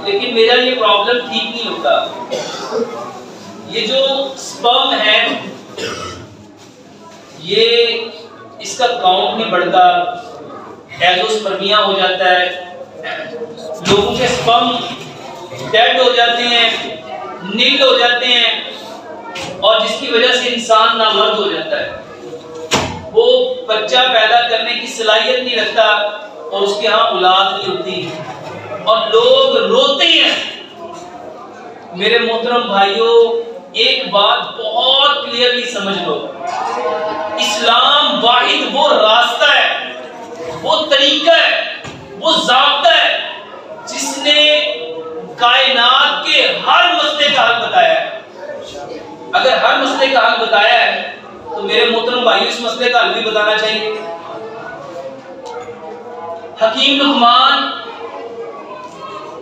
लेकिन मेरा ये प्रॉब्लम ठीक नहीं होता। ये जो स्पर्म है ये इसका काउंट नहीं बढ़ता, एजोस्पर्मिया हो जाता है, लोगों के स्पर्म डेड हो जाते हैं, नील हो जाते हैं, और जिसकी वजह से इंसान नामर्द हो जाता है। वो बच्चा पैदा करने की सलाहियत नहीं रखता और उसके यहाँ औलाद नहीं होती और लोग रोते हैं। मेरे मोहतरम भाइयों, एक बात बहुत क्लियरली समझ लो, इस्लाम वाहिद वो रास्ता है, वो तरीका है, वो ज़ाब्ता है जिसने कायनात के हर मसले का हल बताया है। अगर हर मसले का हल बताया है तो मेरे मोहतरम भाइयों इस मसले का हल भी बताना चाहिए। हकीम लुकमान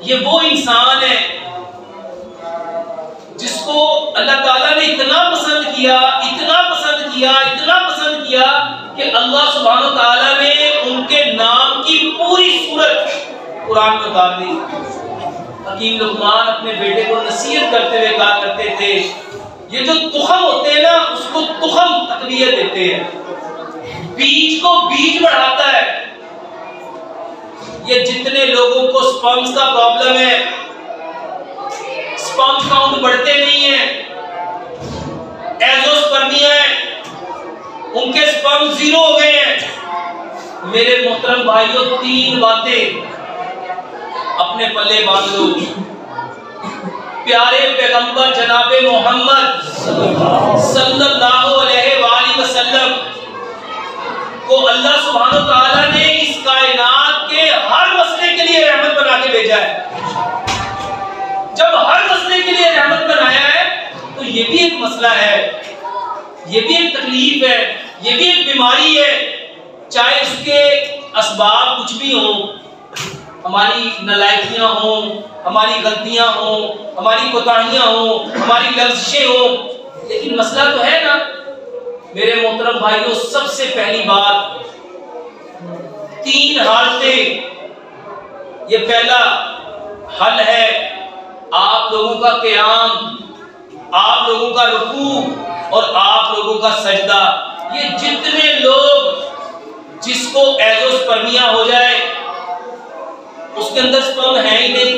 ये वो इंसान है जिसको अल्लाह ताला ने इतना पसंद किया, इतना पसंद किया, इतना पसंद किया कि अल्लाह सुब्हानो ताला ने उनके नाम की पूरी सूरत कुरान में उतार दी। हकीम लुकमान अपने बेटे को नसीहत करते हुए कहा करते थे, ये जो तुखम होते हैं ना उसको तुखम तकवीयत देते हैं, बीज को बीज बढ़ाता है। ये जितने लोगों को स्पर्म्स का प्रॉब्लम है, स्पर्म काउंट बढ़ते नहीं है, एजोस्पर्मिया है, उनके स्पर्म जीरो हो गए हैं। मेरे मोहतरम भाइयों, तीन बातें अपने पल्ले बांध लो। प्यारे पैगंबर जनाबे मोहम्मद सल्लल्लाहु अलैहि वसल्लम को अल्लाह सुब्हानो तआला ने इस कायनात के हर मसले के लिए रहमत बना के भेजा है। जब हर मसले के लिए रहमत बनाया है तो ये भी एक मसला है, ये भी एक तकलीफ है, ये भी एक बीमारी है, चाहे उसके असबाब कुछ भी हो, हमारी नालायकियां हो, हमारी गलतियां हो, हमारी कोताहियां हो, हमारी लफ्ज़ें हो, लेकिन मसला तो है ना। मेरे मोहतरम भाइयों, सबसे पहली बात, तीन हालतें। ये पहला हल है आप लोगों का क़याम, आप लोगों का रुकू और आप लोगों का सजदा। ये जितने लोग जिसको एजोस्पर्मिया हो जाए, उसके अंदर स्पर्म है ही नहीं,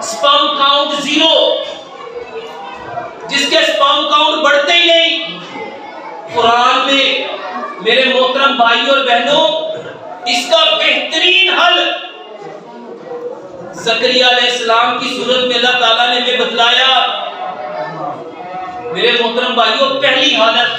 स्पर्म काउंट जीरो, जिसके स्पर्म काउंट बढ़ते ही नहीं, कुरान में मेरे मोहतरम भाइयों और बहनों इसका बेहतरीन हल ज़करिया अलैहिस्सलाम की सूरत में अल्लाह ताला ने हमें बतलाया। मेरे मोहतरम भाइयों, पहली हालत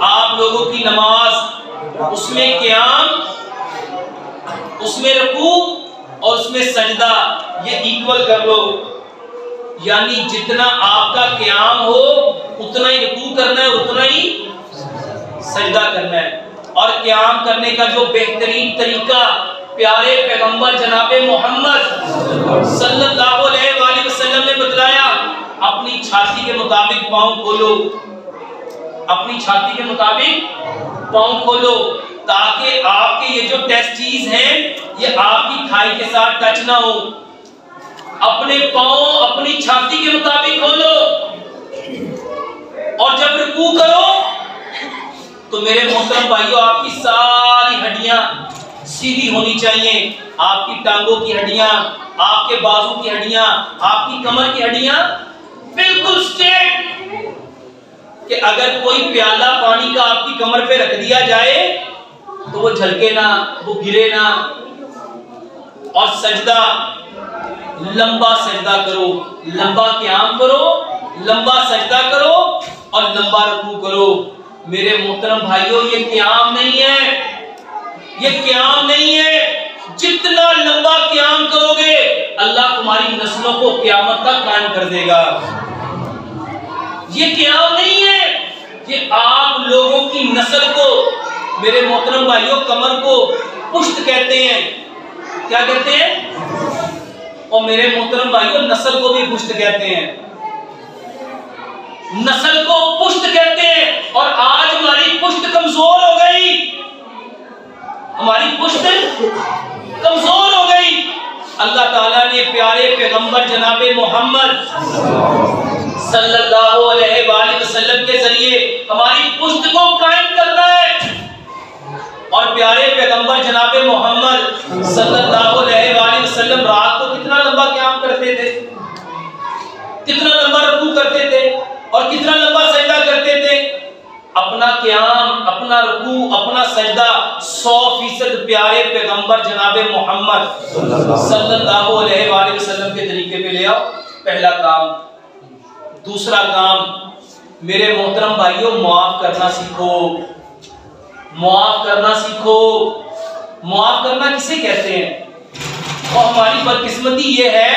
आप लोगों की नमाज, उसमें क़याम, उसमें रुकू और उसमें सजदा, ये इक्वल कर लो। यानी जितना आपका क़याम हो उतना ही रुकू करना है, उतना ही सजदा करना है। और क़याम करने का जो बेहतरीन तरीका प्यारे पैगंबर जनाबे मोहम्मद सल्लल्लाहु अलैहि वसल्लम ने बतलाया, अपनी छाती के मुताबिक पाँव खोलो, अपनी छाती के मुताबिक पाँव खोलो, ताकि आपके ये जो टेस्टीज हैं ये आपकी थाई के साथ टच ना हो। अपने पाँव अपनी छाती के मुताबिक खोलो और जब रुकू करो तो मेरे मोहतरम भाइयों, आपकी सारी हड्डियां सीधी होनी चाहिए। आपकी टांगों की हड्डियां, आपके बाजू की हड्डियां, आपकी कमर की हड्डियां बिल्कुल स्ट्रेट, कि अगर कोई प्याला पानी का आपकी कमर पे रख दिया जाए तो वो झलके ना, वो गिरे ना। और सजदा, लंबा सजदा करो, लंबा क़याम करो, लंबा सजदा करो और लंबा रुकू करो। मेरे मोहतरम भाइयों, ये क़याम नहीं है, ये क़याम नहीं है। जितना लंबा क़याम करोगे अल्लाह तुम्हारी नस्लों को क़यामत तक कायम कर देगा। ये क़याम नहीं है, ये आप लोगों की नस्ल को, मेरे मोहतरम भाइयों, कमर को पुश्त कहते हैं। क्या कहते हैं? और मेरे मोहतरम भाइयों, नस्ल को भी पुश्त कहते हैं, नस्ल को पुश्त कहते हैं। और आज हमारी पुश्त कमजोर हो गई, हमारी पुश्त कमजोर हो गई। अल्लाह ताला ने प्यारे पैगंबर जनाबे मोहम्मद सल्लल्लाहु अलैहि वसल्लम के जरिए हमारी पुश्त को कायम करना है। और प्यारे पैगंबर जनाबे मोहम्मद सल्लल्लाहु अलैहि वसल्लम रात को कितना लंबा क़याम करते थे, कितना लंबा रुकू करते थे और कितना लंबा सजदा करते थे। अपना क़याम, अपना रुकू, अपना सजदा 100% प्यारे पैगंबर जनाबे मोहम्मद सल्लल्लाहु अलैहि वसल्लम के तरीके पे ले आओ। पहला काम। दूसरा काम, मेरे मोहतरम भाइयों, मुआफ करना सीखो, मुआफ करना सीखो। मुआफ करना किसे कहते हैं? और हमारी बदकिस्मती ये है,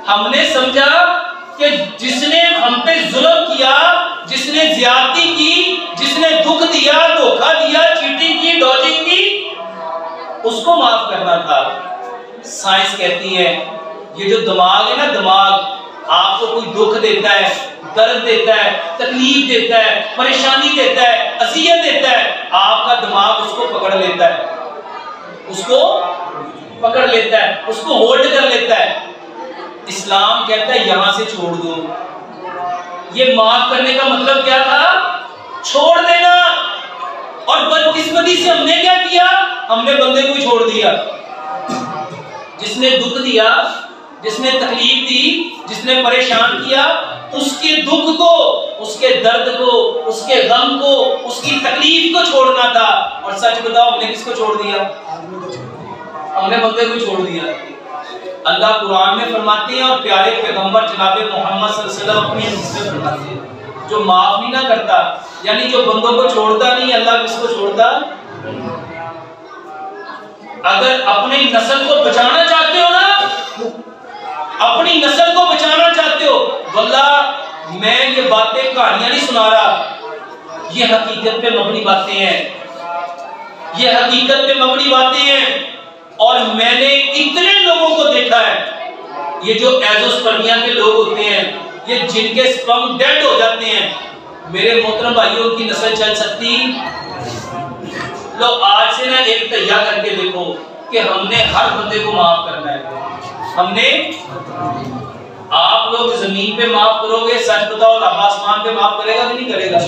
हमने समझा कि जिसने हम पे जुल्म किया, जिसने ज्यादती की, जिसने दुख दिया, धोखा दिया, चीटिंग की, डॉजिंग की, उसको माफ करना था। साइंस कहती है ये जो दिमाग है ना, दिमाग आपको कोई दुख देता है, दर्द देता है, तकलीफ देता है, परेशानी देता है, अज़ियत देता है, आपका दिमाग उसको पकड़ लेता है, उसको पकड़ लेता है, उसको होल्ड कर लेता है। इस्लाम कहता है यहां से छोड़ दो। ये माफ करने का मतलब क्या था? छोड़ देना। और बदकिस्मती से हमने क्या किया? हमने बंदे को छोड़ दिया। जिसने दुख दिया, जिसने तकलीफ दी, जिसने परेशान किया, उसके दुख को, उसके दर्द को, उसके गम को, उसकी तकलीफ को छोड़ना था। और सच बताओ, हमने किसको छोड़ दिया? हमने बंदे को छोड़ दिया। अल्लाह कुरान में फरमाते हैं और प्यारे पैगंबर जनाबे मोहम्मद सल्लल्लाहु अलैहि वसल्लम अपनी हदीस में फरमाते हैं, जो माफ नहीं ना करता, यानी जो बंदों को छोड़ता नहीं, अल्लाह किसको छोड़ता? अगर अपनी नस्ल को बचाना चाहते हो ना, अपनी नस्ल को बचाना चाहते हो, वल्लाह मैं ये बातें कहानियां नहीं सुना रहा, ये हकीकत पे मबनी बातें हैं, ये हकीकत पे मबनी बातें हैं। और मैंने इतने लोगों को देखा है, ये जो एज़ोस्पर्मिया के लोग होते हैं, ये जिनके स्पर्म डेड हो जाते हैं, मेरे मोहतरम भाइयों की नस्ल चल सकती? लो आज से ना एक तैयार करके देखो कि हमने हर बंदे को माफ करना है। हमने, आप लोग जमीन पे माफ करोगे, सच बताओ रब आसमान पे माफ करेगा कि नहीं करेगा?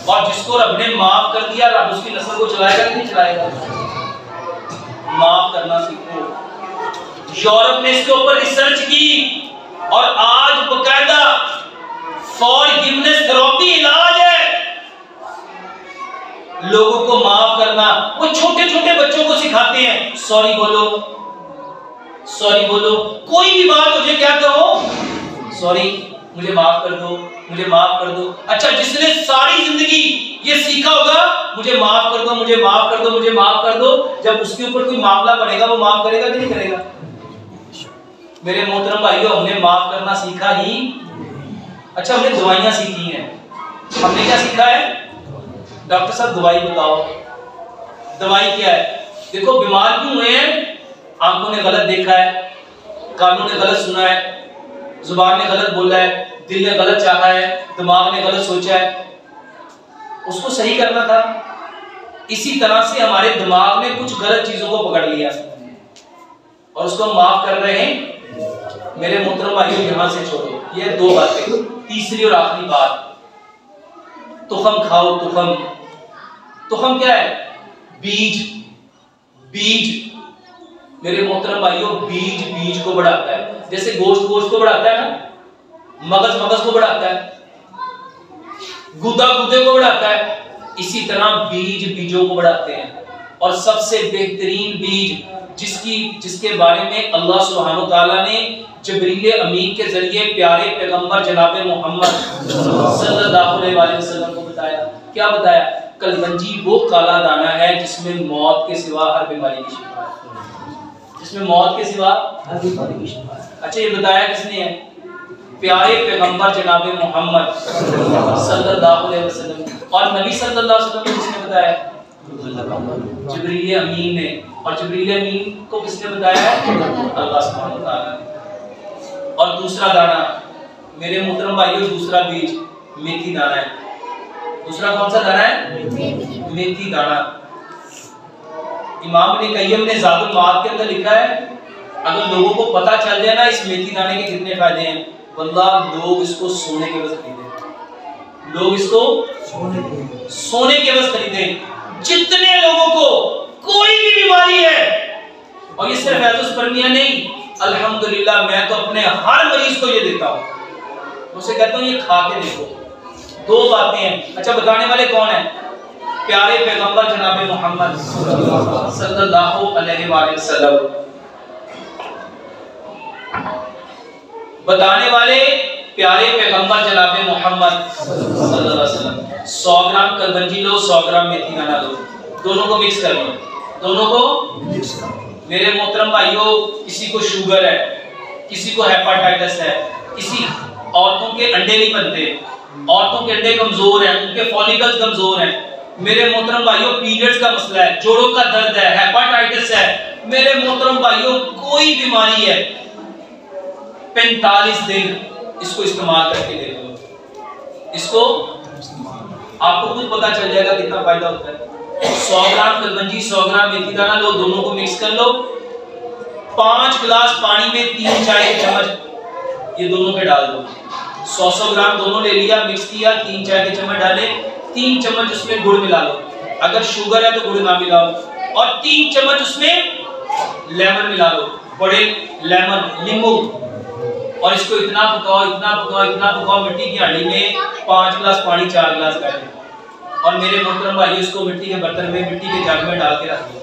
और जिसको रब ने माफ कर दिया, रब उसकी नस्ल को चलाएगा कि नहीं चलाएगा? माफ करना सीखो। यूरोप ने इसके ऊपर रिसर्च की और आज बकायदा फॉरगिवनेस थेरेपी इलाज है लोगों को माफ करना। वो छोटे छोटे बच्चों को सिखाते हैं, सॉरी बोलो, सॉरी बोलो, कोई भी बात हो जाए क्या कहो? सॉरी, मुझे माफ कर दो, मुझे माफ कर दो। अच्छा, जिसने सारी जिंदगी ये सीखा होगा, मुझे माफ कर दो, मुझे माफ कर दो, मुझे माफ कर दो, जब उसके ऊपर कोई मामला बनेगा वो माफ करेगा कि नहीं करेगा? मेरे मोहतरम भाइयों, हमने माफ करना सीखा ही। अच्छा, हमने दवाइयां सीखी हैं। हमने क्या सीखा है? डॉक्टर साहब दवाई बताओ। दवाई क्या है? देखो बीमार क्यों हुए हैं? आंखों ने गलत देखा है, कानों ने गलत सुना है, जुबान ने गलत बोला है, दिल ने गलत चाहा है, दिमाग ने गलत सोचा है। उसको सही करना था। इसी तरह से हमारे दिमाग ने कुछ गलत चीजों को पकड़ लिया और उसको हम माफ कर रहे हैं। मेरे मोहतरम भाइयों, यहां से छोड़ो ये दो बातें। तीसरी और आखिरी बात, तुखम खाओ। तुखम, तुखम क्या है? बीज। बीज मेरे मोहतरम भाइयों, बीज बीज को बढ़ाता है। जैसे गोश्त गोश्त को बढ़ाता है ना, मगज मगज को बढ़ाता है, गुदा गुदे को बढ़ाता है, इसी तरह बीज बीजों को बढ़ाते हैं। और सबसे बेहतरीन बीज जिसके बारे में अल्लाह सुब्हानहू तआला ने जिब्रील अमीन के जरिए प्यारे पैगंबर जनाबे मोहम्मद सल्लल्लाहु अलैहि वसल्लम को बताया। क्या बताया? कलवंजी वो काला दाना है जिसमें मौत के सिवा हर बीमारी की शिफा है, जिसमें मौत के सिवा हर बीमारी की शिफा है। अच्छा, ये बताया किसने है? प्यारे पैगंबर जनाबे मोहम्मद सल्लल्लाहु अलैहि वसल्लम। और नबी सल्लल्लाहु अलैहि वसल्लम को किसने बताया? जिब्रील अमीन ने। और जिब्रील अमीन को किसने बताया? अल्लाह सुब्हानहू तआला ने। और दूसरा दाना, मेरे मोहतरम भाइयों, दूसरा बीज मेथी दाना है। दूसरा कौन सा दाना है? मेथी दाना। इमाम इब्न क़य्यिम ने ज़ादुल माद के अंदर लिखा है अगर लोगों को पता चल जाए ना इस मेथी दाने के कितने फायदे हैं, वल्लाह लोग इसको सोने के बस खरीदे, लोग इसको सोने के बस खरीदे। जितने लोगों को कोई भी बीमारी है, और ये सिर्फ एजोस्पर्मिया नहीं, अल्हम्दुलिल्लाह मैं तो अपने हर मरीज को ये देता हूँ, उसे कहता हूँ ये खा के देखो। 2 बातें हैं। अच्छा, बताने वाले कौन है? प्यारे पैगंबर जनाब मोहम्मद सल्लल्लाहु अलैहि वसल्लम। बताने वाले प्यारे पैगंबर जनाब मोहम्मद सल्लल्लाहु अलैहि वसल्लम। 100 ग्राम कलगंजी लो, 100 ग्राम मेथी दाना लो, दोनों को मिक्स कर लो, दोनों को मिक्स कर। मेरे मोहतरम भाइयों, किसी को शुगर है, किसी को हेपेटाइटिस है, किसी औरतों के अंडे नहीं बनते, औरतों के अंडे कमजोर हैं, उनके फॉलिकल्स कमजोर हैं। मेरे मोहतरम भाइयों, पीरियड्स का मसला है, जोड़ों का दर्द है, हेपेटाइटिस है, मेरे मोहतरम भाइयों कोई बीमारी है, 45 दिन इसको इस्तेमाल करके देख लो, इसको आपको खुद पता चल जाएगा कितना फायदा होता है। 100 ग्राम कलगंजी, 100 ग्राम मेथी दाना लो, दोनों को मिक्स कर लो, 5 गिलास पानी में 3 चाय के चम्मच ये दोनों के डाल दो। 100 ग्राम दोनों ले लिया, मिक्स किया, 3 चाय के चम्मच डाले, 3 चम्मच उसमें गुड़ मिला लो, अगर शुगर है तो गुड़ ना मिलाओ, और 3 चम्मच उसमें लेमन मिला लो, बड़े लेमन, नींबू, और इसको इतना पकाओ, इतना पकाओ, इतना पकाओ, मिट्टी की हांडी में 5 गिलास पानी, 4 गिलास कर, और मेरे मोहतरम भाई इसको मिट्टी के बर्तन में, मिट्टी के जग में डाल के रख दो,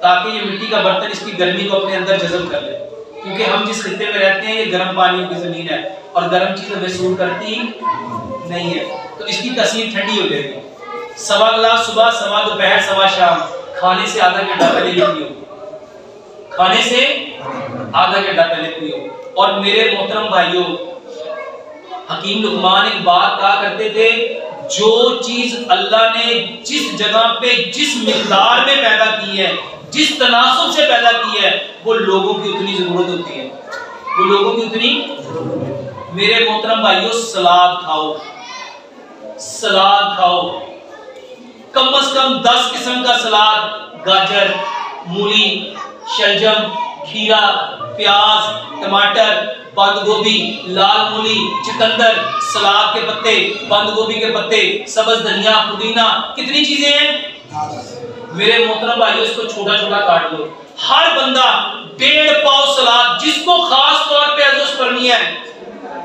ताकि ये मिट्टी का बर्तन इसकी गर्मी को अपने अंदर जज़ब कर ले, क्योंकि हम जिस खित्ते में रहते हैं ये गर्म पानी की जमीन है और गर्म चीज हमें सूट करती नहीं है, तो इसकी तसीर ठंडी हो जाएगी। 1.25 गिलास सुबह, 1.25 दोपहर, 1.25 शाम, खाने से आधा घंटा पहले पियो, खाने से आधा घंटा पहले पियो। और मेरे मोहतरम भाइयों, हकीम लुकमान एक बात कहा करते थे, जो चीज अल्लाह ने जिस जगह पे जिस मिकदार में पैदा की है, जिस तनासुब से पैदा की है, वो लोगों की उतनी जरूरत होती है, वो लोगों की उतनी। मेरे मोहतरम भाइयों, सलाद खाओ, सलाद खाओ, कम से कम 10 किस्म का सलाद, गाजर, मूली, शलजम, खीरा, प्याज, टमाटर, बंद गोभी, लाल मूली, चुकंदर, सलाद के पत्ते, बंद गोभी के पत्ते, सब्ज धनिया, पुदीना, कितनी चीजें हैं मेरे मोहतरम भाइयों। इसको छोटा छोटा काट लो, हर बंदा 1.5 पाव सलाद, जिसको खास तौर पे एजोस्पर्मिया है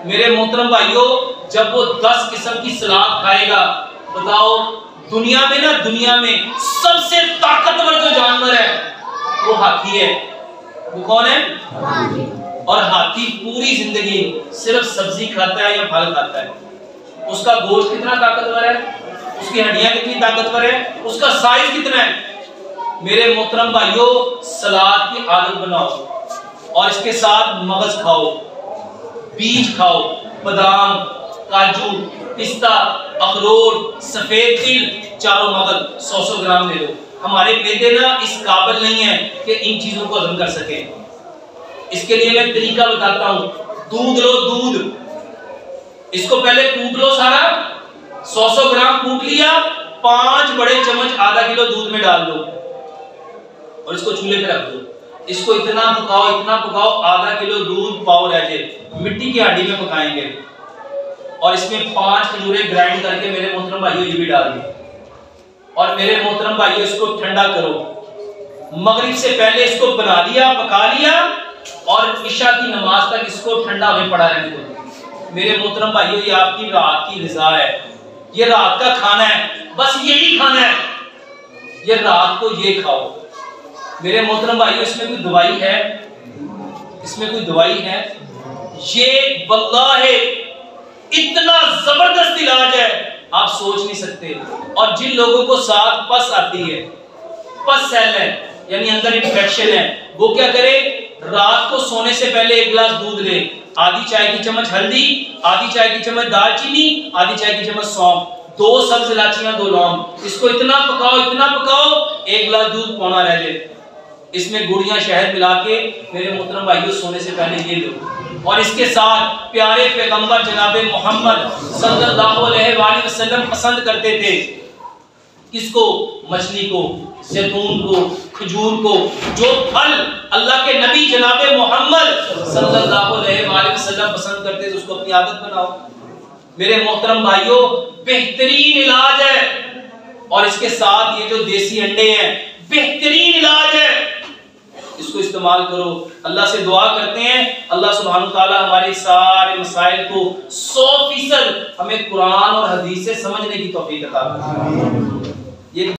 मेरे मोहतरम भाइयों, जब वो 10 किस्म की सलाद खाएगा, बताओ दुनिया में ना, दुनिया में सबसे ताकतवर जो जानवर है वो हाथी है। वो कौन है? और हाथी पूरी जिंदगी सिर्फ सब्जी खाता है या फल खाता है। उसका गोश्त कितना ताकतवर है, उसकी हड्डियां कितनी ताकतवर है, उसका साइज कितना है। मेरे मोहतरम भाइयों, सलाद की आदत बनाओ और इसके साथ मगज खाओ, बीज खाओ, बादाम, काजू, पिस्ता, अखरोट, सफेद तिल, चारों मगज 100-100 ग्राम ले लो। हमारे मैदे ना इस काबिल नहीं है कि इन चीजों को हजम कर सके। इसके लिए मैं तरीका बताता हूं। दूध लो, दूध, इसको पहले कूट लो सारा, 100-100 ग्राम कूट लिया, 5 बड़े चम्मच आधा किलो दूध में डाल दो और इसको चूल्हे पे रख दो। इसको इतना पकाओ, आधा किलो दूध पाव रह जाए, मिट्टी की हांडी में पकाएंगे और इसमें 5 खजूरे ग्राइंड करके मेरे मोहतरम भाइयों ये भी डाल दो। और मेरे मोहतरम भाइयों, इसको ठंडा करो, मगरिब से पहले इसको बना लिया, पका लिया और इशा की नमाज तक इसको ठंडा में पड़ा रहने दो। मेरे मोहतरम भाइयों, ये आपकी रात की ग़िज़ा है, ये रात का खाना है, बस यही खाना है, ये रात को ये खाओ। मेरे मोहतरम भाइयों, इसमें कोई दवाई है? इसमें कोई दवाई है? ये वल्लाहि इतना जबरदस्त इलाज है, आप सोच नहीं सकते। और जिन लोगों को साथ पस आती है, पस सेल है, यानी अंदर इन्फेक्शन है, वो क्या करे, रात को सोने से पहले 1 गिलास दूध ले, आधी चाय की चम्मच हल्दी, आधी चाय की चम्मच दालचीनी, आधी चाय की चम्मच सौंफ, 2 सब्ज इलायचियां, 2 लौंग, इसको इतना पकाओ 1 गिलास दूध पौना रह जाए। इसमें गुड़ या शहद मिला के मेरे मोहतरम भाइयों, सोने से पहले ये लो। और इसके साथ प्यारे पैगंबर जनाब मोहम्मद सल्लल्लाहु अलैहि वसल्लम पसंद करते थे किसको? मछली को, जैतून को, खजूर को, जो फल अल्लाह के नबी जनाब मोहम्मद सल्लल्लाहु अलैहि वसल्लम पसंद करते थे उसको अपनी आदत बनाओ। मेरे मोहतरम भाइयों, बेहतरीन इलाज है, और इसके साथ ये जो देसी अंडे हैं बेहतरीन इलाज है, इसको इस्तेमाल करो। अल्लाह से दुआ करते हैं अल्लाह सुब्हानहू तआला हमारे सारे मसाइल को 100% हमें कुरान और हदीस से समझने की तौफीक अता फरमाए।